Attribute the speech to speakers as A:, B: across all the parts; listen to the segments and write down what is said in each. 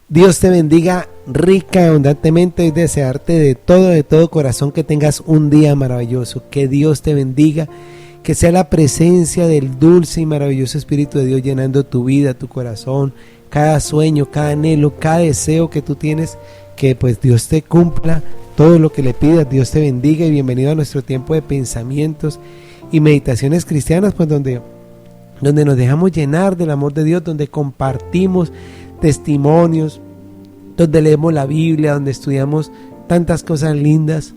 A: Dios te bendiga rica y abundantemente y desearte de todo corazón que tengas un día maravilloso. Que Dios te bendiga, que sea la presencia del dulce y maravilloso Espíritu de Dios llenando tu vida, tu corazón, cada sueño, cada anhelo, cada deseo que tú tienes, que pues Dios te cumpla todo lo que le pidas. Dios te bendiga y bienvenido a nuestro tiempo de pensamientos y meditaciones cristianas, pues donde nos dejamos llenar del amor de Dios, donde compartimos testimonios, donde leemos la Biblia, donde estudiamos tantas cosas lindas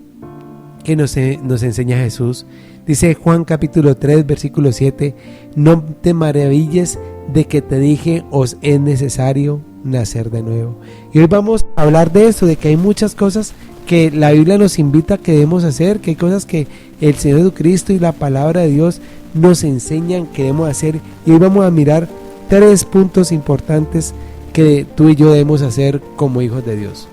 A: que nos enseña Jesús. Dice Juan capítulo 3 versículo 7: no te maravilles de que te dije, os es necesario nacer de nuevo. Y hoy vamos a hablar de esto, de que hay muchas cosas que la Biblia nos invita a que debemos hacer, que hay cosas que el Señor Jesucristo y la palabra de Dios nos enseñan que debemos hacer. Y hoy vamos a mirar 3 puntos importantes que tú y yo debemos hacer como hijos de Dios.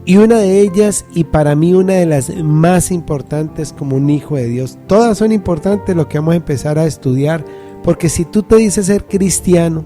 A: Y una de ellas, y para mí una de las más importantes como un hijo de Dios, todas son importantes, lo que vamos a empezar a estudiar, porque si tú te dices ser cristiano,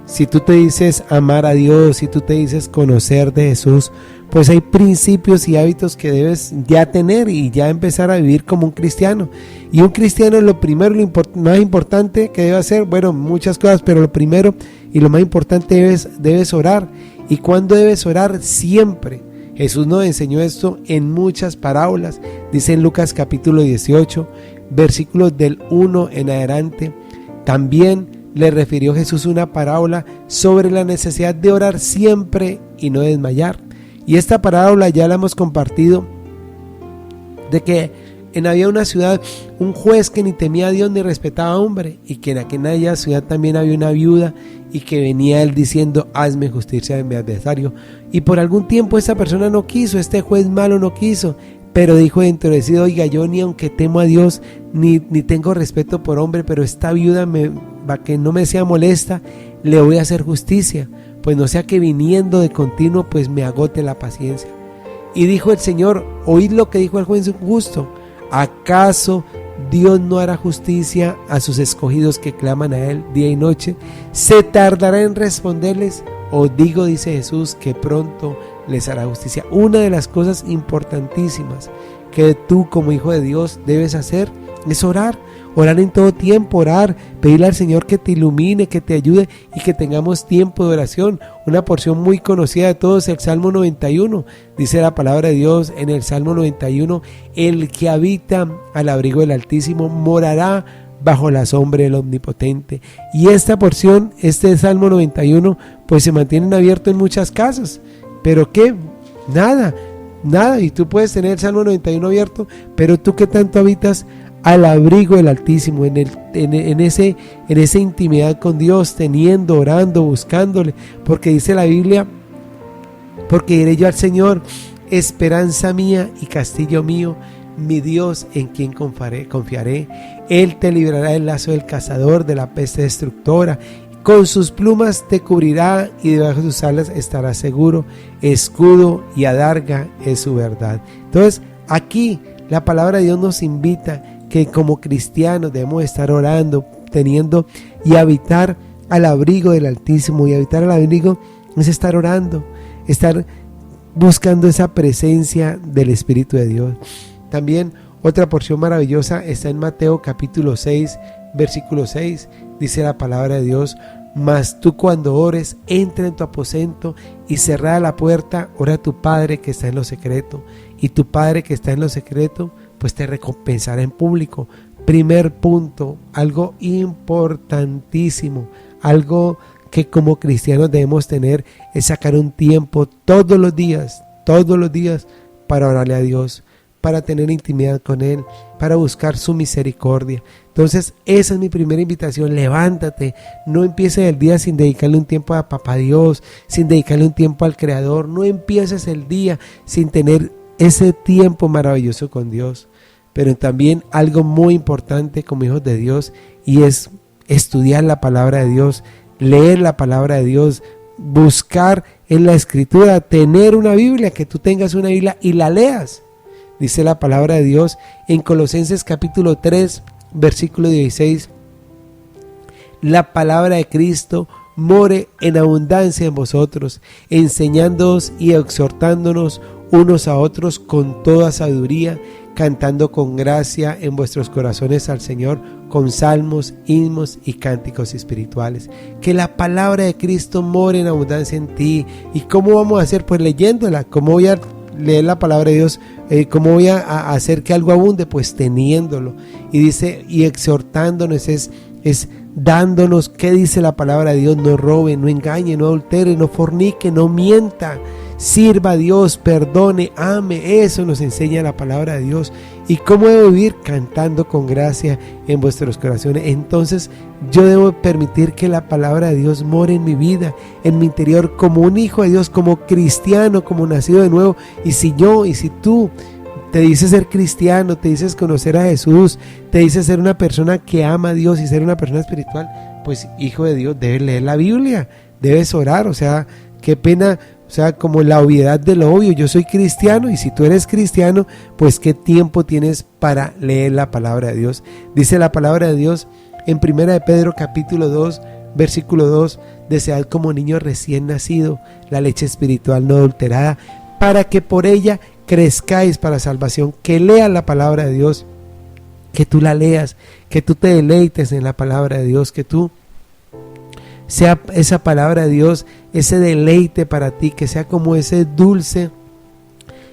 A: si tú te dices amar a Dios, si tú te dices conocer de Jesús, pues hay principios y hábitos que debes ya tener y ya empezar a vivir como un cristiano. Y un cristiano, lo primero, más importante que debe hacer, bueno, muchas cosas, pero lo primero y lo más importante debes orar. ¿Y cuándo debes orar? Siempre. Jesús nos enseñó esto en muchas parábolas. Dice en Lucas capítulo 18, versículos del 1 en adelante. También le refirió Jesús una parábola sobre la necesidad de orar siempre y no desmayar. Y esta parábola ya la hemos compartido, de que había una ciudad un juez que ni temía a Dios ni respetaba a hombre, y que en aquella ciudad también había una viuda, y que venía él diciendo: hazme justicia de mi adversario. Y por algún tiempo esta persona no quiso, este juez malo no quiso, pero dijo endurecido: oiga, yo ni aunque temo a Dios ni tengo respeto por hombre, pero esta viuda para que no me sea molesta, le voy a hacer justicia, pues no sea que viniendo de continuo pues me agote la paciencia. Y dijo el Señor: oíd lo que dijo el juez justo, ¿acaso Dios no hará justicia a sus escogidos que claman a Él día y noche? ¿Se tardará en responderles? Os digo, dice Jesús, que pronto les hará justicia. Una de las cosas importantísimas que tú como hijo de Dios debes hacer es orar. Orar en todo tiempo, orar, pedirle al Señor que te ilumine, que te ayude y que tengamos tiempo de oración. Una porción muy conocida de todos, el Salmo 91. Dice la palabra de Dios en el Salmo 91: el que habita al abrigo del Altísimo morará bajo la sombra del Omnipotente. Y esta porción, este Salmo 91, pues se mantienen abierto en muchas casas. ¿Pero qué? Nada. Y tú puedes tener el Salmo 91 abierto, pero tú que tanto habitas al abrigo del Altísimo, en esa intimidad con Dios, teniendo, orando, buscándole, porque dice la Biblia: porque diré yo al Señor, esperanza mía y castillo mío, mi Dios en quien confiaré. Él te librará del lazo del cazador, de la peste destructora. Con sus plumas te cubrirá y debajo de sus alas estarás seguro. Escudo y adarga es su verdad. Entonces aquí la palabra de Dios nos invita que como cristianos debemos estar orando, teniendo y habitar al abrigo del Altísimo. Y habitar al abrigo es estar orando, estar buscando esa presencia del Espíritu de Dios. También otra porción maravillosa está en Mateo capítulo 6, versículo 6. Dice la palabra de Dios: mas tú cuando ores, entra en tu aposento y cerrada la puerta, ora a tu Padre que está en lo secreto, y tu Padre que está en lo secreto pues te recompensará en público. Primer punto, algo importantísimo, algo que como cristianos debemos tener, es sacar un tiempo todos los días para orarle a Dios, para tener intimidad con Él, para buscar su misericordia. Entonces esa es mi primera invitación: levántate, no empieces el día sin dedicarle un tiempo a Papá Dios, sin dedicarle un tiempo al Creador. No empieces el día sin tener ese tiempo maravilloso con Dios. Pero también algo muy importante como hijos de Dios, y es estudiar la palabra de Dios, leer la palabra de Dios, buscar en la Escritura, tener una Biblia, que tú tengas una Biblia y la leas. Dice la palabra de Dios en Colosenses capítulo 3, versículo 16: la palabra de Cristo more en abundancia en vosotros, enseñándoos y exhortándonos unos a otros con toda sabiduría, cantando con gracia en vuestros corazones al Señor, con salmos, himnos y cánticos espirituales. Que la palabra de Cristo more en abundancia en ti. ¿Y cómo vamos a hacer? Pues leyéndola. ¿Cómo voy a leer la palabra de Dios? ¿Cómo voy a hacer que algo abunde? Pues teniéndolo. Y dice, y exhortándonos es dándonos, ¿qué dice la palabra de Dios? No robe, no engañe, no adultere, no fornique, no mienta, sirva a Dios, perdone, ame. Eso nos enseña la palabra de Dios. ¿Y cómo debo vivir? Cantando con gracia en vuestros corazones. Entonces yo debo permitir que la palabra de Dios more en mi vida, en mi interior, como un hijo de Dios, como cristiano, como nacido de nuevo. Y si tú te dices ser cristiano, te dices conocer a Jesús, te dices ser una persona que ama a Dios y ser una persona espiritual, pues hijo de Dios, debes leer la Biblia, debes orar. O sea, qué pena, o sea, como la obviedad de lo obvio. Yo soy cristiano, y si tú eres cristiano, pues qué tiempo tienes para leer la palabra de Dios. Dice la palabra de Dios en 1 de Pedro capítulo 2, versículo 2, desead como niño recién nacido la leche espiritual no adulterada, para que por ella crezcáis para salvación. Que leas la palabra de Dios, que tú la leas, que tú te deleites en la palabra de Dios, que tú sea esa palabra de Dios, ese deleite para ti, que sea como ese dulce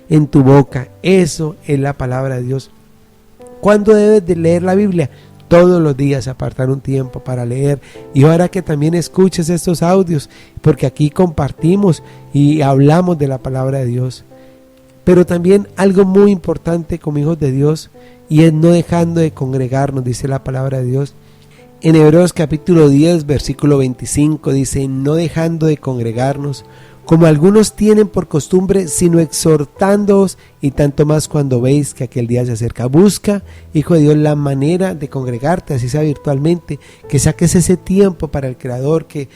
A: en tu boca. Eso es la palabra de Dios. ¿Cuándo debes de leer la Biblia? Todos los días, apartar un tiempo para leer. Y ahora que también escuches estos audios, porque aquí compartimos y hablamos de la palabra de Dios. Pero también algo muy importante como hijos de Dios, y es no dejando de congregarnos, dice la palabra de Dios. En Hebreos capítulo 10, versículo 25 dice, no dejando de congregarnos, como algunos tienen por costumbre, sino exhortándoos, y tanto más cuando veis que aquel día se acerca. Busca, hijo de Dios, la manera de congregarte, así sea virtualmente, que saques ese tiempo para el Creador, que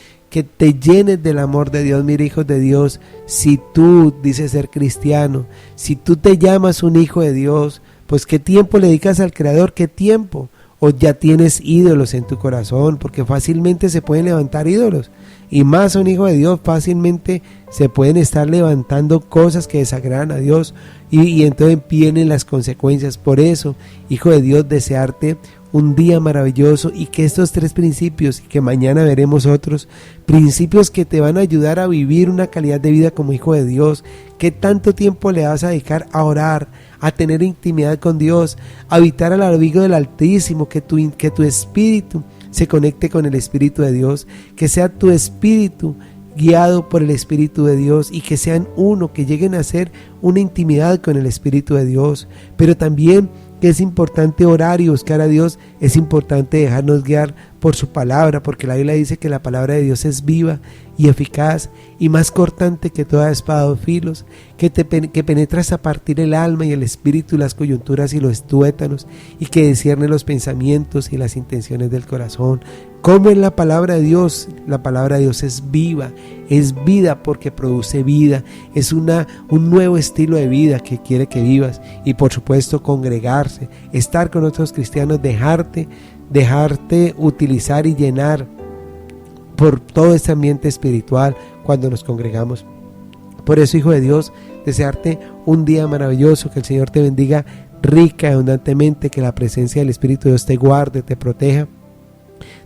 A: te llenes del amor de Dios. Mira, hijos de Dios, si tú dices ser cristiano, si tú te llamas un hijo de Dios, pues ¿qué tiempo le dedicas al Creador? ¿Qué tiempo? O ya tienes ídolos en tu corazón, porque fácilmente se pueden levantar ídolos. Y más un hijo de Dios, fácilmente se pueden estar levantando cosas que desagradan a Dios, y entonces vienen las consecuencias. Por eso, hijo de Dios, desearte un día maravilloso, y que estos 3 principios, y que mañana veremos otros principios que te van a ayudar a vivir una calidad de vida como hijo de Dios. ¿Qué tanto tiempo le vas a dedicar a orar, a tener intimidad con Dios, a habitar al abrigo del Altísimo? Que tu espíritu se conecte con el Espíritu de Dios, que sea tu espíritu guiado por el Espíritu de Dios, y que sean uno, que lleguen a hacer una intimidad con el Espíritu de Dios. Pero también que es importante orar y buscar a Dios, es importante dejarnos guiar por su palabra, porque la Biblia dice que la palabra de Dios es viva y eficaz y más cortante que toda espada de dos filos, que penetra hasta partir el alma y el espíritu, las coyunturas y los tuétanos, y que discierne los pensamientos y las intenciones del corazón. Como en la palabra de Dios, la palabra de Dios es viva, es vida porque produce vida, es un nuevo estilo de vida que quiere que vivas. Y por supuesto congregarse, estar con otros cristianos, dejarte utilizar y llenar por todo este ambiente espiritual cuando nos congregamos. Por eso, hijo de Dios, desearte un día maravilloso, que el Señor te bendiga rica y abundantemente, que la presencia del Espíritu de Dios te guarde, te proteja.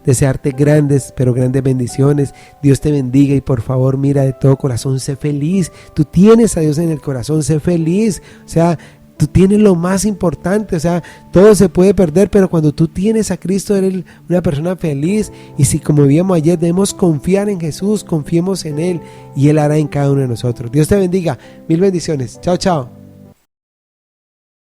A: Desearte grandes, pero grandes bendiciones. Dios te bendiga, y por favor, mira, de todo corazón, sé feliz. Tú tienes a Dios en el corazón, sé feliz. O sea, tú tienes lo más importante. O sea, todo se puede perder, pero cuando tú tienes a Cristo, eres una persona feliz. Y si, como vimos ayer, debemos confiar en Jesús, confiemos en Él, y Él hará en cada uno de nosotros. Dios te bendiga, mil bendiciones. Chao, chao.